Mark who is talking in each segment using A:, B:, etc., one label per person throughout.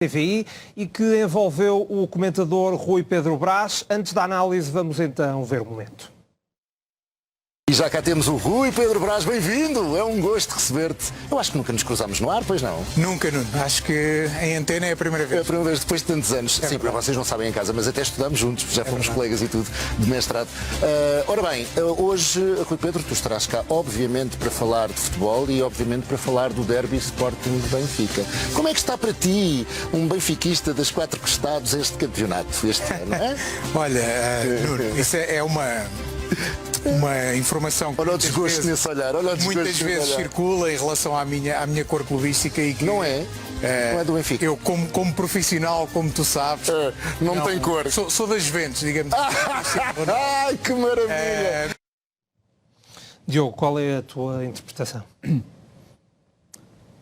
A: TVI e que envolveu o comentador Rui Pedro Brás. Antes da análise, vamos então ver o momento.
B: E já cá temos o Rui Pedro Brás, bem-vindo, é um gosto receber-te. Eu acho que nunca nos cruzamos no ar, pois não?
C: Nunca, Nuno. Acho que em antena é a primeira vez.
B: É a primeira vez depois de tantos anos. Sim, para vocês não sabem em casa, mas até estudamos juntos, já fomos colegas e tudo, de mestrado. Ora bem, hoje, Rui Pedro, tu estarás cá, obviamente, para falar de futebol e, obviamente, para falar do derby Sporting de Benfica. Como é que está para ti, um benfiquista das quatro costados, este campeonato, este ano, é?
C: Olha, Nuno, isso é uma informação que
B: olha o desgosto nesse olhar, olha o desgosto
C: muitas vezes circula em relação à minha cor clubística e que
B: não é? Não é do Benfica.
C: Eu, como profissional, como tu sabes,
B: não tem cor.
C: Sou das Juventus, digamos assim.
B: Ai, que maravilha!
A: Diogo, qual é a tua interpretação?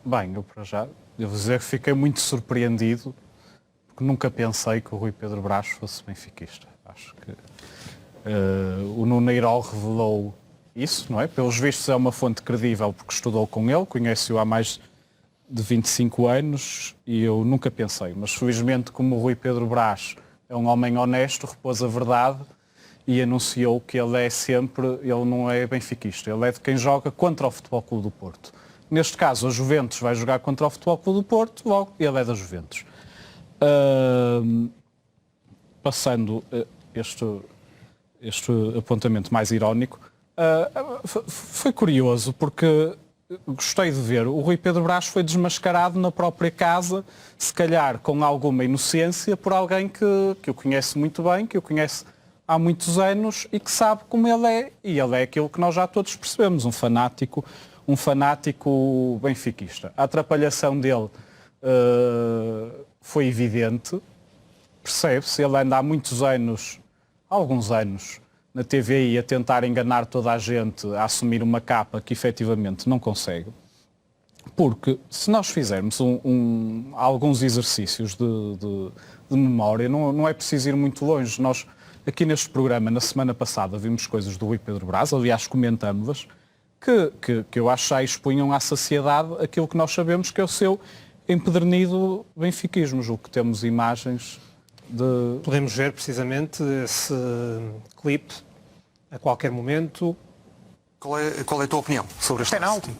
D: Bem, eu para já devo dizer que fiquei muito surpreendido porque nunca pensei que o Rui Pedro Brás fosse benfiquista. Acho que o Nuno Eirol revelou isso, não é? Pelos vistos é uma fonte credível porque estudou com ele, conhece-o há mais de 25 anos e eu nunca pensei. Mas felizmente, como o Rui Pedro Brás é um homem honesto, repôs a verdade e anunciou que ele não é benfiquista, ele é de quem joga contra o Futebol Clube do Porto. Neste caso, a Juventus vai jogar contra o Futebol Clube do Porto, logo ele é da Juventus. Passando este apontamento mais irónico, foi curioso porque gostei de ver, o Rui Pedro Brás foi desmascarado na própria casa, se calhar com alguma inocência, por alguém que o conhece muito bem, que o conhece há muitos anos e que sabe como ele é. E ele é aquilo que nós já todos percebemos, um fanático benfiquista. A atrapalhação dele foi evidente, percebe-se, ele anda há alguns anos na TVI a tentar enganar toda a gente, a assumir uma capa que efetivamente não consegue. Porque se nós fizermos alguns exercícios de memória, não é preciso ir muito longe. Nós, aqui neste programa, na semana passada, vimos coisas do Rui Pedro Brás, aliás, comentamos-las, que eu acho já expunham à saciedade aquilo que nós sabemos que é o seu empedernido benfiquismo. Julgo que temos imagens
A: Podemos ver precisamente esse clipe a qualquer momento.
E: Qual é a tua opinião sobre este
C: Penalti.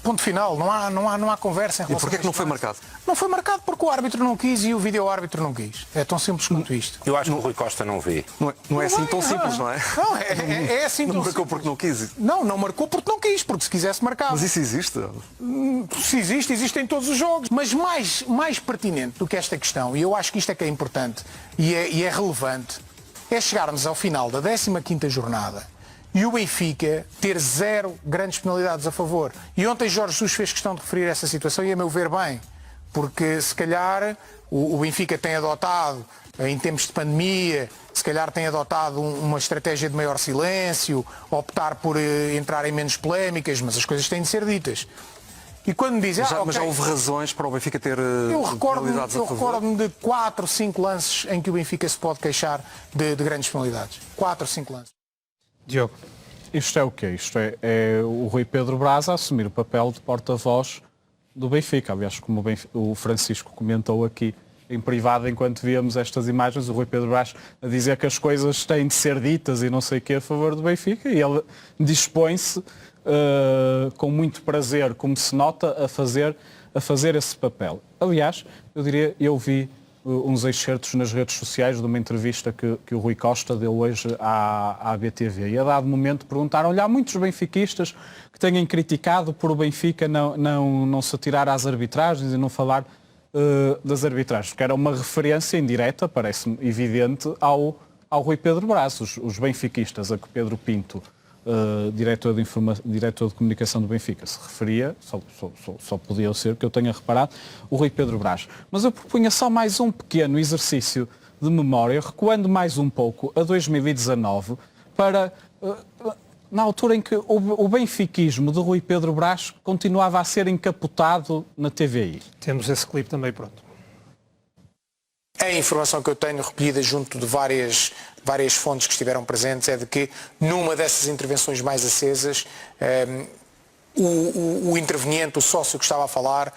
C: Ponto final, não há conversa em relação.
E: E porquê é que não foi marcado?
C: Não foi marcado porque o árbitro não quis e o vídeo-árbitro não quis. É tão simples quanto isto.
F: Eu acho que o Rui Costa não vê.
E: Não é assim tão simples, não é?
C: Não, é assim
E: não
C: tão
E: marcou
C: simples.
E: porque não quis.
C: Não marcou porque não quis, porque se quisesse marcava.
E: Mas isso existe?
C: Se existe em todos os jogos. Mas mais pertinente do que esta questão, e eu acho que isto é que é importante e é relevante, é chegarmos ao final da 15ª jornada e o Benfica ter 0 grandes penalidades a favor. E ontem Jorge Jesus fez questão de referir essa situação e a meu ver bem, porque se calhar o Benfica tem adotado, em tempos de pandemia, se calhar tem adotado uma estratégia de maior silêncio, optar por entrar em menos polémicas, mas as coisas têm de ser ditas. E quando me dizem,
E: Mas já houve razões para o Benfica ter penalidades a favor?
C: Eu recordo-me de 4 ou 5 lances em que o Benfica se pode queixar de grandes penalidades. 4 ou 5 lances.
A: Diogo.
D: Isto é o quê? Isto é o Rui Pedro Brás a assumir o papel de porta-voz do Benfica. Aliás, como o Francisco comentou aqui em privado, enquanto víamos estas imagens, o Rui Pedro Brás a dizer que as coisas têm de ser ditas e não sei o quê a favor do Benfica, e ele dispõe-se com muito prazer, como se nota, a fazer esse papel. Aliás, eu vi uns excertos nas redes sociais de uma entrevista que o Rui Costa deu hoje à BTV. E a dado momento perguntaram-lhe, há muitos benfiquistas que tenham criticado por o Benfica não se atirar às arbitragens e não falar das arbitragens, que era uma referência indireta, parece-me evidente, ao Rui Pedro Brás. Os benfiquistas a que Pedro Pinto, diretor de comunicação do Benfica, se referia, só podia ser que eu tenha reparado, o Rui Pedro Brás. Mas eu propunha só mais um pequeno exercício de memória, recuando mais um pouco a 2019, para, na altura em que o benfiquismo de Rui Pedro Brás continuava a ser encapotado na TVI.
A: Temos esse clipe também pronto.
C: A informação que eu tenho recolhida junto de várias fontes que estiveram presentes é de que numa dessas intervenções mais acesas o interveniente, o sócio que estava a falar,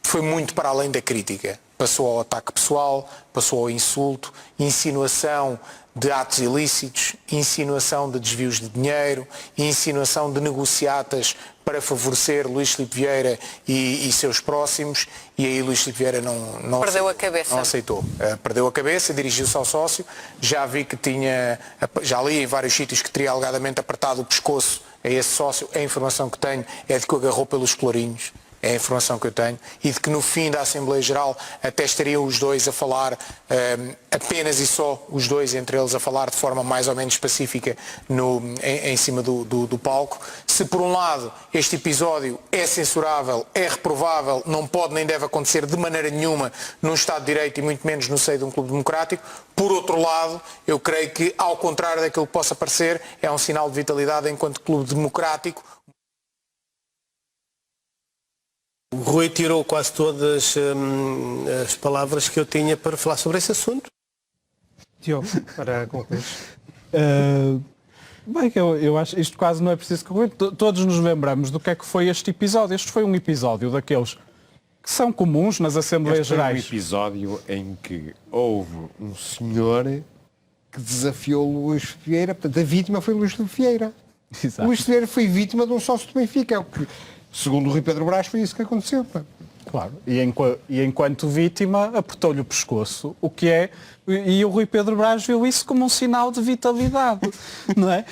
C: foi muito para além da crítica. passou ao ataque pessoal, passou ao insulto, insinuação de atos ilícitos, insinuação de desvios de dinheiro, insinuação de negociatas para favorecer Luís Filipe Vieira e seus próximos, e aí Luís Filipe Vieira não
F: Perdeu a cabeça.
C: Não aceitou. Perdeu a cabeça, dirigiu-se ao sócio, já vi que já li em vários sítios que teria alegadamente apertado o pescoço a esse sócio. A informação que tenho é de que o agarrou pelos colarinhos. É a informação que eu tenho, e de que no fim da Assembleia Geral até estariam os dois a falar, apenas e só os dois entre eles a falar de forma mais ou menos pacífica em cima do palco. Se por um lado este episódio é censurável, é reprovável, não pode nem deve acontecer de maneira nenhuma num Estado de Direito e muito menos no seio de um clube democrático, por outro lado, eu creio que, ao contrário daquilo que possa parecer, é um sinal de vitalidade enquanto clube democrático.
G: O Rui tirou quase todas as palavras que eu tinha para falar sobre esse assunto.
A: Diogo, para concluir.
D: Bem, eu acho isto quase não é preciso concluir. Todos nos lembramos do que é que foi este episódio. Este foi um episódio daqueles que são comuns nas Assembleias Gerais.
H: Este foi um episódio em que houve um senhor que desafiou o Luís Vieira. Portanto, a vítima foi o Luís Vieira.
D: Exato.
H: O Luís Vieira foi vítima de um sócio do Benfica. É o que, segundo o Rui Pedro Brás, foi isso que aconteceu.
D: Claro. E enquanto vítima apertou-lhe o pescoço, o que é... E o Rui Pedro Brás viu isso como um sinal de vitalidade, não é?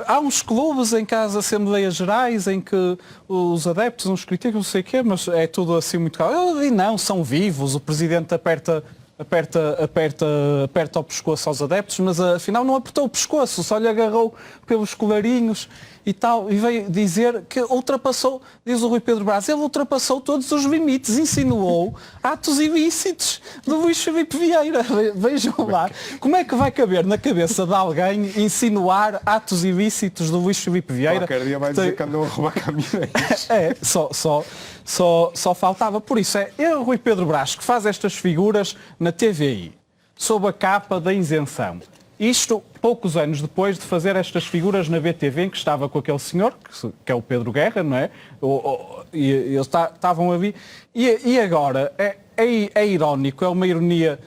D: Há uns clubes em que há as Assembleias Gerais em que os adeptos uns criticam, não sei o quê, mas é tudo assim muito calmo. E não, são vivos, o Presidente aperta o pescoço aos adeptos, mas afinal não apertou o pescoço, só lhe agarrou pelos colarinhos e tal, e veio dizer que ultrapassou, diz o Rui Pedro Brás, ele ultrapassou todos os limites, insinuou atos ilícitos do Luís Filipe Vieira. Vejam lá, como é que vai caber na cabeça de alguém insinuar atos ilícitos do Luís Filipe Vieira?
H: Qualquer dia vai dizer que andam a roubar caminhões.
D: Só faltava. Por isso é o Rui Pedro Brás que faz estas figuras na TVI, sob a capa da isenção. Isto poucos anos depois de fazer estas figuras na BTV, em que estava com aquele senhor, que é o Pedro Guerra, não é? E eles estavam ali. E agora, é irónico, é uma ironia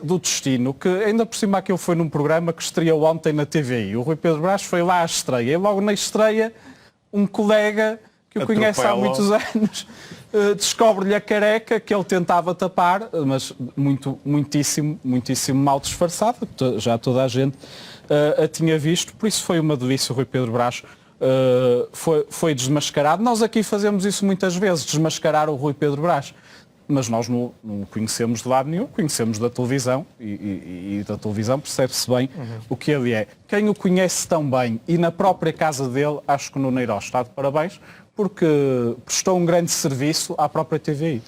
D: do destino, que ainda por cima aquilo foi num programa que estreou ontem na TVI. O Rui Pedro Brás foi lá à estreia, e logo na estreia um colega que o conhece há muitos anos, descobre-lhe a careca que ele tentava tapar, mas muitíssimo mal disfarçado, já toda a gente a tinha visto, por isso foi uma delícia. O Rui Pedro Brás foi desmascarado. Nós aqui fazemos isso muitas vezes, desmascarar o Rui Pedro Brás, mas nós não o conhecemos de lado nenhum, conhecemos da televisão e da televisão percebe-se bem o que ele é. Quem o conhece tão bem e na própria casa dele, acho que o Nuno Neiró está de parabéns, porque prestou um grande serviço à própria TVI.